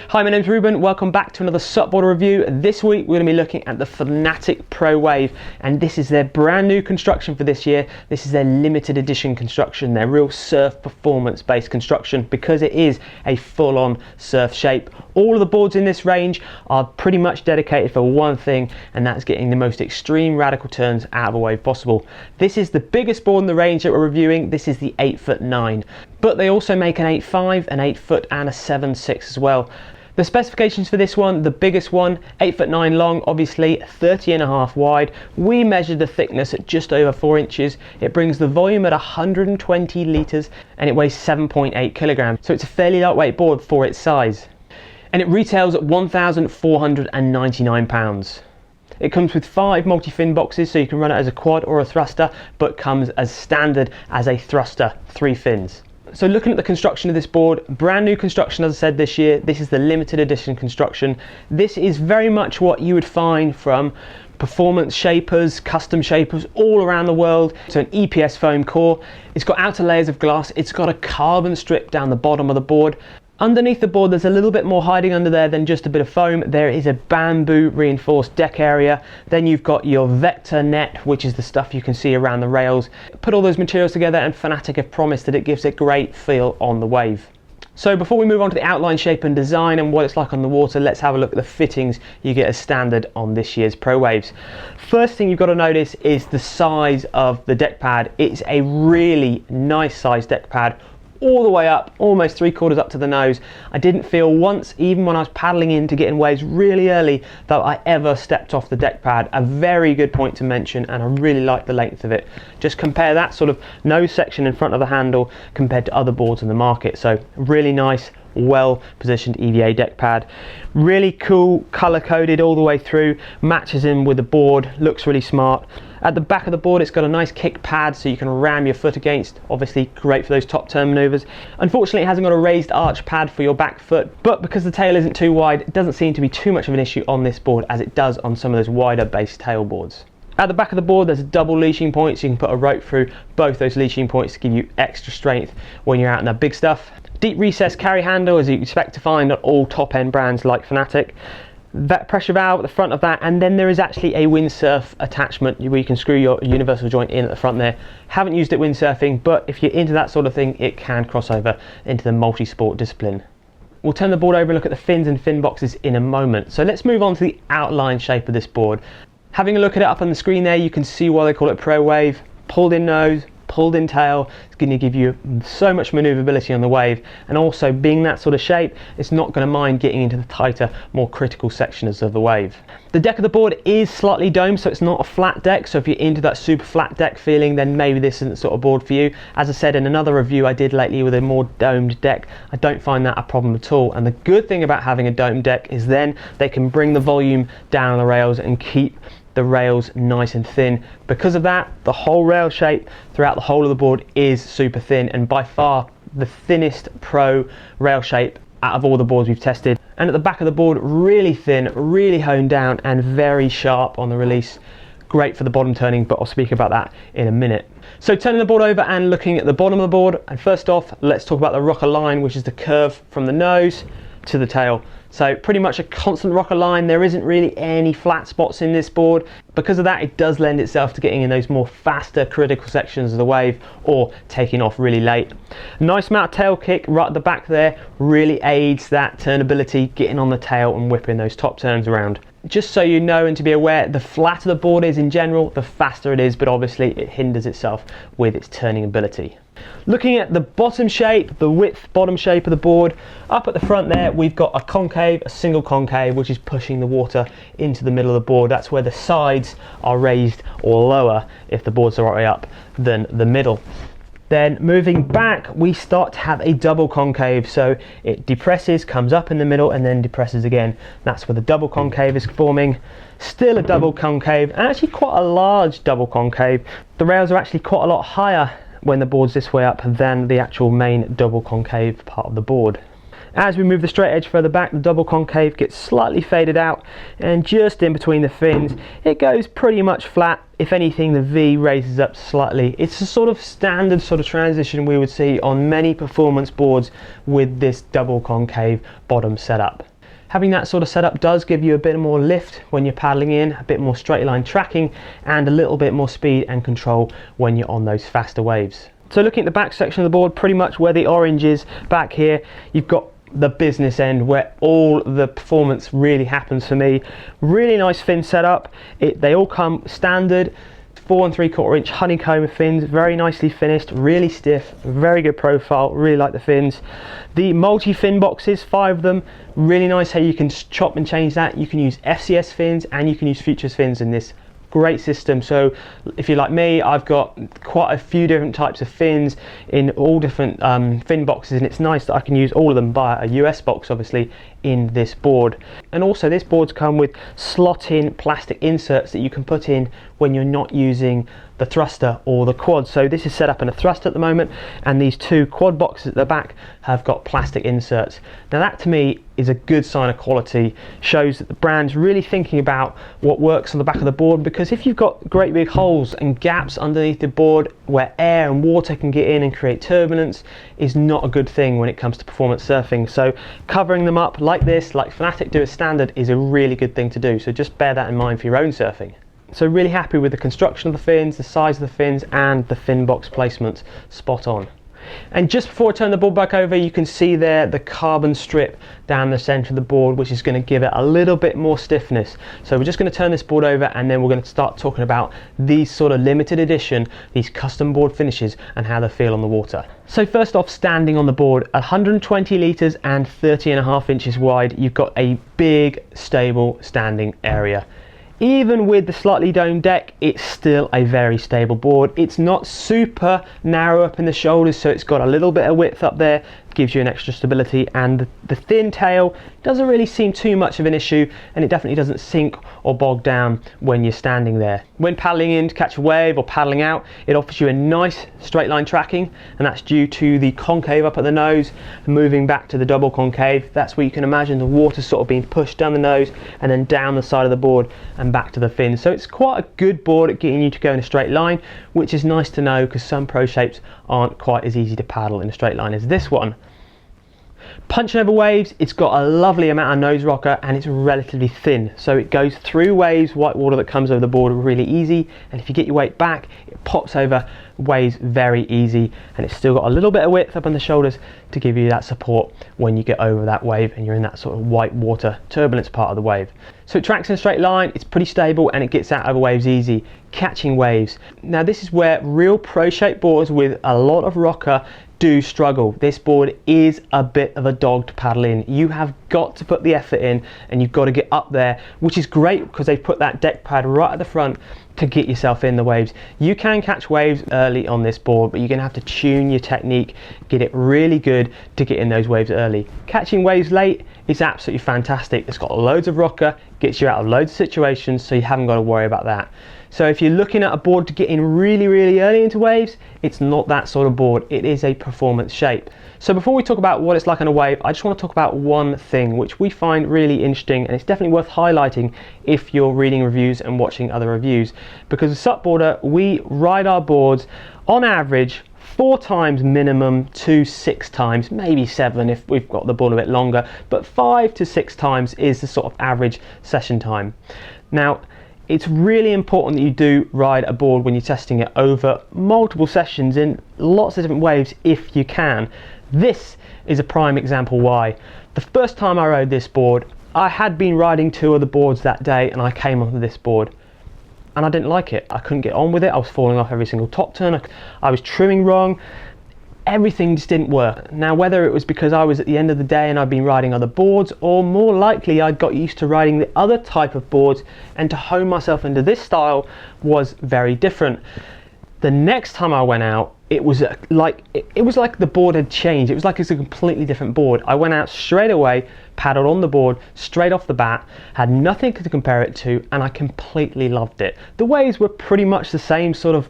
Hi, my name's Ruben. Welcome back to another SUPboarder review. This week we're going to be looking at the Fanatic ProWave, and this is their brand new construction for this year. This is their limited edition construction, their real surf performance based construction, because it is a full-on surf shape. All of the boards in this range are pretty much dedicated for one thing, and that's getting the most extreme radical turns out of a wave possible. This is the biggest board in the range that we're reviewing. This is the 8'9", but they also make an 8'5", an 8 foot and a 7'6" as well. The specifications for this one, the biggest one, 8'9" long, obviously 30.5 wide. We measured the thickness at just over 4 inches. It brings the volume at 120 litres and it weighs 7.8 kilograms. So it's a fairly lightweight board for its size. And it retails at £1,499. It comes with 5 multi-fin boxes, so you can run it as a quad or a thruster, but comes as standard as a thruster, 3 fins. So looking at the construction of this board, brand new construction, as I said, this year. This is the limited edition construction. This is very much what you would find from performance shapers, custom shapers all around the world. So an EPS foam core. It's got outer layers of glass. It's got a carbon strip down the bottom of the board. Underneath the board, there's a little bit more hiding under there than just a bit of foam. There is a bamboo reinforced deck area. Then you've got your vector net, which is the stuff you can see around the rails. Put all those materials together and Fanatic have promised that it gives a great feel on the wave. So before we move on to the outline, shape and design and what it's like on the water, let's have a look at the fittings you get as standard on this year's ProWaves. First thing you've got to notice is the size of the deck pad. It's a really nice size deck pad, all the way up, almost 3/4 up to the nose. I didn't feel once, even when I was paddling in to get in waves really early, that I ever stepped off the deck pad. A very good point to mention, and I really like the length of it. Just compare that sort of nose section in front of the handle compared to other boards in the market. So really nice, well positioned EVA deck pad. Really cool, color coded all the way through, matches in with the board, looks really smart. At the back of the board, it's got a nice kick pad so you can ram your foot against. Obviously great for those top turn maneuvers. Unfortunately, it hasn't got a raised arch pad for your back foot, but because the tail isn't too wide, it doesn't seem to be too much of an issue on this board as it does on some of those wider base tail boards. At the back of the board, there's a double leashing point, so you can put a rope through both those leashing points to give you extra strength when you're out in the big stuff. Deep recessed carry handle, as you expect to find on all top end brands like Fanatic. That pressure valve at the front of that, and then there is actually a windsurf attachment where you can screw your universal joint in at the front there. Haven't used it windsurfing, but if you're into that sort of thing, it can cross over into the multi-sport discipline. We'll turn the board over and look at the fins and fin boxes in a moment. So let's move on to the outline shape of this board. Having a look at it up on the screen there, you can see why they call it ProWave. Pulled in nose, pulled in tail. It's going to give you so much maneuverability on the wave, and also being that sort of shape, it's not going to mind getting into the tighter, more critical sections of the wave. The deck of the board is slightly domed, so it's not a flat deck, so if you're into that super flat deck feeling, then maybe this isn't the sort of board for you. As I said in another review I did lately with a more domed deck, I don't find that a problem at all. And the good thing about having a domed deck is then they can bring the volume down on the rails and keep the rails nice and thin. Because of that, the whole rail shape throughout the whole of the board is super thin, and by far the thinnest pro rail shape out of all the boards we've tested. And at the back of the board, really thin, really honed down and very sharp on the release. Great for the bottom turning, but I'll speak about that in a minute. So turning the board over and looking at the bottom of the board, and first off, let's talk about the rocker line, which is the curve from the nose to the tail. So pretty much a constant rocker line. There isn't really any flat spots in this board. Because of that, it does lend itself to getting in those more faster critical sections of the wave or taking off really late. Nice amount of tail kick right at the back there really aids that turnability, getting on the tail and whipping those top turns around. Just so you know and to be aware, the flatter the board is in general, the faster it is, but obviously it hinders itself with its turning ability. Looking at the bottom shape, the width bottom shape of the board, up at the front there we've got a concave, a single concave, which is pushing the water into the middle of the board. That's where the sides are raised or lower if the board's the right way up than the middle. Then moving back, we start to have a double concave, so it depresses, comes up in the middle and then depresses again. That's where the double concave is forming. Still a double concave, and actually quite a large double concave. The rails are actually quite a lot higher when the board's this way up than the actual main double concave part of the board. As we move the straight edge further back, the double concave gets slightly faded out, and just in between the fins it goes pretty much flat. If anything, the V raises up slightly. It's a sort of standard sort of transition we would see on many performance boards with this double concave bottom setup. Having that sort of setup does give you a bit more lift when you're paddling in, a bit more straight line tracking, and a little bit more speed and control when you're on those faster waves. So looking at the back section of the board, pretty much where the orange is back here, you've got the business end where all the performance really happens for me. Really nice fin setup. They all come standard 4 3/4 inch honeycomb fins, very nicely finished, really stiff, very good profile, really like the fins. The multi-fin boxes, 5 of them, really nice how you can chop and change that. You can use FCS fins and you can use Futures fins in this. Great system. So if you're like me, I've got quite a few different types of fins in all different fin boxes, and it's nice that I can use all of them via a US box obviously in this board. And also this board's come with slot-in plastic inserts that you can put in when you're not using the thruster or the quad. So this is set up in a thruster at the moment, and these 2 quad boxes at the back have got plastic inserts. Now that to me is a good sign of quality, shows that the brand's really thinking about what works on the back of the board, because if you've got great big holes and gaps underneath the board where air and water can get in and create turbulence, is not a good thing when it comes to performance surfing. So covering them up like this, like Fanatic do as standard, is a really good thing to do. So just bear that in mind for your own surfing. So really happy with the construction of the fins, the size of the fins, and the fin box placements, spot on. And just before I turn the board back over, you can see there the carbon strip down the center of the board, which is going to give it a little bit more stiffness. So we're just going to turn this board over, and then we're going to start talking about these sort of limited edition, these custom board finishes and how they feel on the water. So first off, standing on the board, 120 litres and 30.5 inches wide, you've got a big stable standing area. Even with the slightly domed deck, it's still a very stable board. It's not super narrow up in the shoulders, so it's got a little bit of width up there, gives you an extra stability, and the thin tail doesn't really seem too much of an issue, and it definitely doesn't sink or bog down when you're standing there. When paddling in to catch a wave or paddling out, it offers you a nice straight line tracking, and that's due to the concave up at the nose, moving back to the double concave. That's where you can imagine the water sort of being pushed down the nose and then down the side of the board and back to the fin. So it's quite a good board at getting you to go in a straight line, which is nice to know because some pro shapes aren't quite as easy to paddle in a straight line as this one. Punching over waves, it's got a lovely amount of nose rocker, and it's relatively thin, so it goes through waves, white water that comes over the board really easy, and if you get your weight back, it pops over waves very easy, and it's still got a little bit of width up on the shoulders to give you that support when you get over that wave and you're in that sort of white water turbulence part of the wave. So it tracks in a straight line, it's pretty stable, and it gets out over waves easy, catching waves. Now this is where real pro shape boards with a lot of rocker do struggle. This board is a bit of a dog to paddle in. You have got to put the effort in, and you've got to get up there, which is great because they've put that deck pad right at the front to get yourself in the waves. You can catch waves early on this board, but you're going to have to tune your technique, get it really good to get in those waves early. Catching waves late is absolutely fantastic. It's got loads of rocker, gets you out of loads of situations, so you haven't got to worry about that. So if you're looking at a board to get in really early into waves, it's not that sort of board. It is a performance shape. So before we talk about what it's like on a wave, I just want to talk about one thing which we find really interesting, and it's definitely worth highlighting if you're reading reviews and watching other reviews. Because with SUPboarder, we ride our boards on average 4 times minimum to 6 times, maybe 7 if we've got the board a bit longer, but 5 to 6 times is the sort of average session time. Now, it's really important that you do ride a board when you're testing it over multiple sessions in lots of different waves if you can. This is a prime example why. The first time I rode this board, I had been riding 2 other boards that day, and I came onto this board and I didn't like it. I couldn't get on with it. I was falling off every single top turn. I was trimming wrong. Everything just didn't work. Now, whether it was because I was at the end of the day and I'd been riding other boards, or more likely I'd got used to riding the other type of boards, and to hone myself into this style was very different. The next time I went out, it was like the board had changed. It was like it's a completely different board. I went out straight away, paddled on the board straight off the bat, had nothing to compare it to, and I completely loved it. The waves were pretty much the same, sort of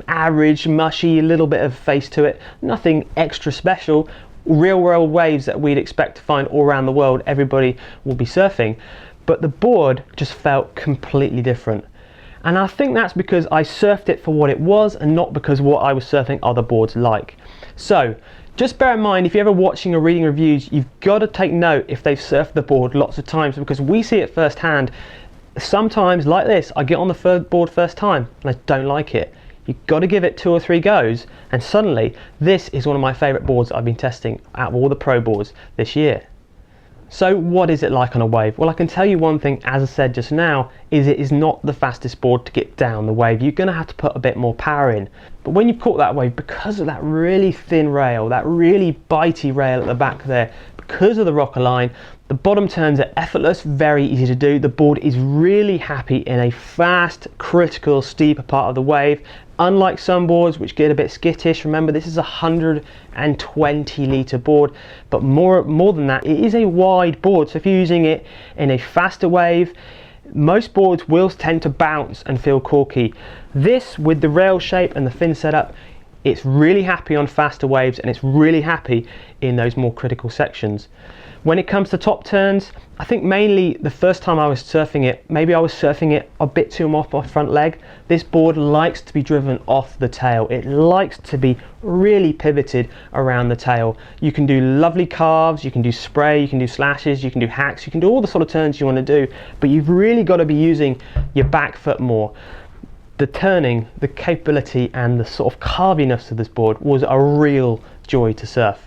average, mushy, a little bit of face to it, nothing extra special. real world waves that we'd expect to find all around the world, everybody will be surfing. But the board just felt completely different. And I think that's because I surfed it for what it was and not because what I was surfing other boards like. So just bear in mind, if you're ever watching or reading reviews, you've got to take note if they've surfed the board lots of times, because we see it firsthand. Sometimes, like this, I get on the board first time and I don't like it. You've got to give it 2 or 3 goes, and suddenly this is one of my favourite boards I've been testing out of all the pro boards this year. So what is it like on a wave? Well, I can tell you one thing, as I said just now, is it is not the fastest board to get down the wave. You're going to have to put a bit more power in. But when you've caught that wave, because of that really thin rail, that really bitey rail at the back there, because of the rocker line, the bottom turns are effortless, very easy to do. The board is really happy in a fast, critical, steeper part of the wave. Unlike some boards which get a bit skittish, remember this is a 120 litre board, but more than that, it is a wide board. So if you're using it in a faster wave, most boards will tend to bounce and feel corky. This, with the rail shape and the fin setup, it's really happy on faster waves and it's really happy in those more critical sections. When it comes to top turns, I think mainly the first time I was surfing it, maybe I was surfing it a bit too off my front leg. This board likes to be driven off the tail. It likes to be really pivoted around the tail. You can do lovely carves, you can do spray, you can do slashes, you can do hacks, you can do all the sort of turns you want to do, but you've really got to be using your back foot more. The turning, the capability and the sort of carviness of this board was a real joy to surf.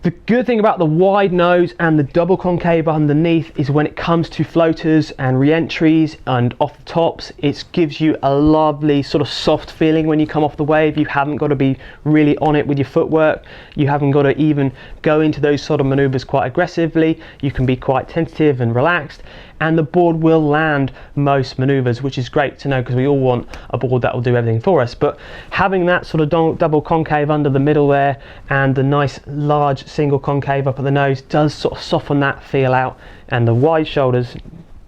The good thing about the wide nose and the double concave underneath is when it comes to floaters and re-entries and off the tops, it gives you a lovely sort of soft feeling when you come off the wave. You haven't got to be really on it with your footwork. You haven't got to even go into those sort of maneuvers quite aggressively. You can be quite tentative and relaxed, and the board will land most maneuvers, which is great to know because we all want a board that will do everything for us. But having that sort of double concave under the middle there and the nice large single concave up at the nose does sort of soften that feel out, and the wide shoulders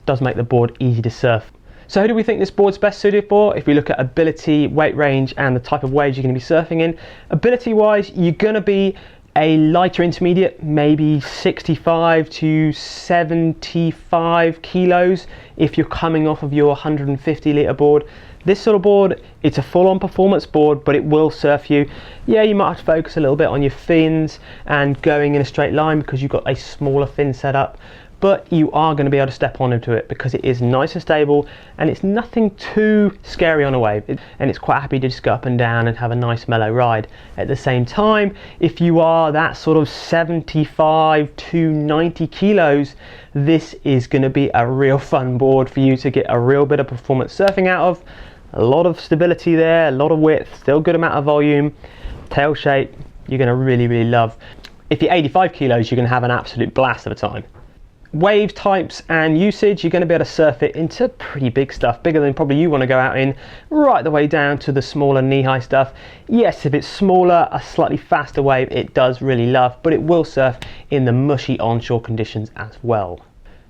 does make the board easy to surf. So who do we think this board's best suited for? If we look at ability, weight range and the type of waves you're going to be surfing in, ability wise you're going to be a lighter intermediate, maybe 65 to 75 kilos if you're coming off of your 150 litre board. This sort of board, it's a full-on performance board, but it will surf you. Yeah, you might have to focus a little bit on your fins and going in a straight line because you've got a smaller fin setup, but you are going to be able to step onto it because it is nice and stable and it's nothing too scary on a wave, and it's quite happy to just go up and down and have a nice mellow ride. At the same time, if you are that sort of 75 to 90 kilos, this is going to be a real fun board for you to get a real bit of performance surfing out of. A lot of stability there, a lot of width, still good amount of volume, tail shape, you're going to really love. If you're 85 kilos, you're going to have an absolute blast of a time. Wave types and usage, you're going to be able to surf it into pretty big stuff, bigger than probably you want to go out in, right the way down to the smaller knee-high stuff. Yes, if it's smaller, a slightly faster wave, it does really love, but it will surf in the mushy onshore conditions as well.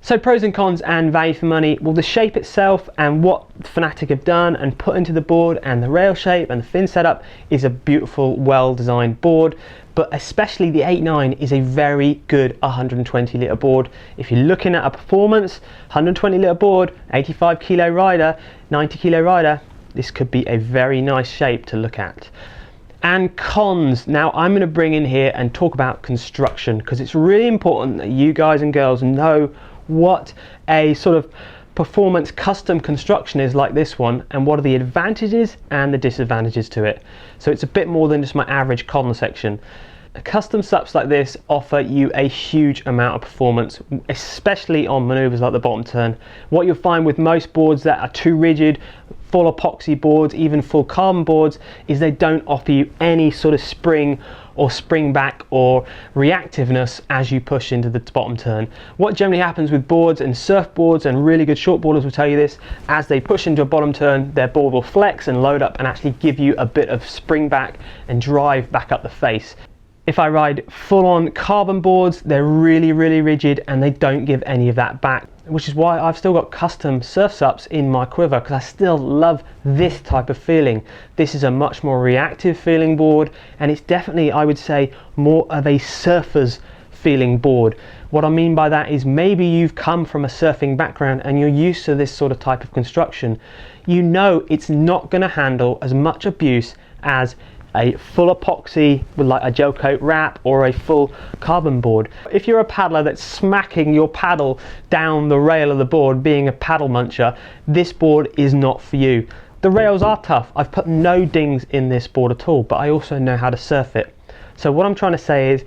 So pros and cons and value for money. Well, the shape itself and what Fanatic have done and put into the board and the rail shape and the fin setup is a beautiful, well-designed board, but especially the 8.9 is a very good 120 litre board. If you're looking at a performance, 120 litre board, 85 kilo rider, 90 kilo rider, this could be a very nice shape to look at. And cons, now I'm going to bring in here and talk about construction because it's really important that you guys and girls know what a sort of performance custom construction is like this one, and what are the advantages and the disadvantages to it. So it's a bit more than just my average con section. Custom SUPs like this offer you a huge amount of performance, especially on maneuvers like the bottom turn. What you'll find with most boards that are too rigid, full epoxy boards, even full carbon boards, is they don't offer you any sort of spring or spring back or reactiveness as you push into the bottom turn. What generally happens with boards and surfboards, and really good shortboarders will tell you this, as they push into a bottom turn, their board will flex and load up and actually give you a bit of spring back and drive back up the face. If I ride full-on carbon boards, they're really, really rigid and they don't give any of that back, which is why I've still got custom surf sups in my quiver, because I still love this type of feeling. This is a much more reactive feeling board, and it's definitely, I would say, more of a surfer's feeling board. What I mean by that is maybe you've come from a surfing background and you're used to this sort of type of construction. You know it's not going to handle as much abuse as a full epoxy with like a gel coat wrap or a full carbon board. If you're a paddler that's smacking your paddle down the rail of the board, being a paddle muncher, this board is not for you. The rails are tough. I've put no dings in this board at all, but I also know how to surf it. So what I'm trying to say is,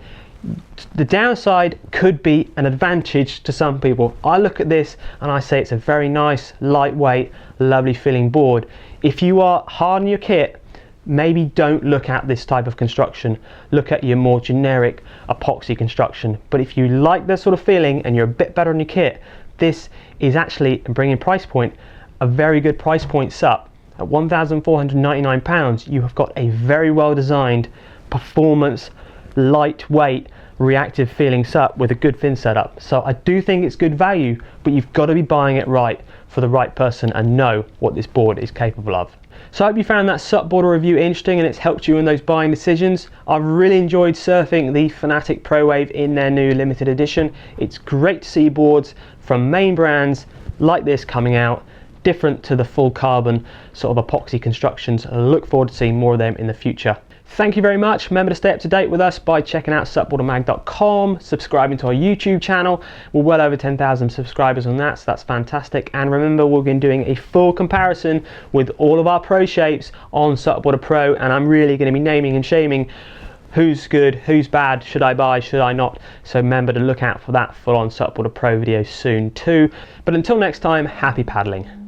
the downside could be an advantage to some people. I look at this and I say it's a very nice, lightweight, lovely feeling board. If you are hard on your kit, maybe don't look at this type of construction. Look at your more generic epoxy construction. But if you like this sort of feeling and you're a bit better on your kit, this is actually, bringing price point, a very good price point sup. At £1,499, you have got a very well designed performance, lightweight, reactive feeling sup with a good fin setup. So I do think it's good value, but you've got to be buying it right for the right person and know what this board is capable of. So I hope you found that SUPboarder review interesting and it's helped you in those buying decisions. I've really enjoyed surfing the Fanatic ProWave in their new limited edition. It's great to see boards from main brands like this coming out, different to the full carbon sort of epoxy constructions. I look forward to seeing more of them in the future. Thank you very much. Remember to stay up to date with us by checking out SUPboardermag.com, subscribing to our YouTube channel. We're well over 10,000 subscribers on that, so that's fantastic. And remember, we've been doing a full comparison with all of our pro shapes on SUPboarder Pro, and I'm really going to be naming and shaming who's good, who's bad, should I buy, should I not. So remember to look out for that full-on SUPboarder Pro video soon too. But until next time, happy paddling.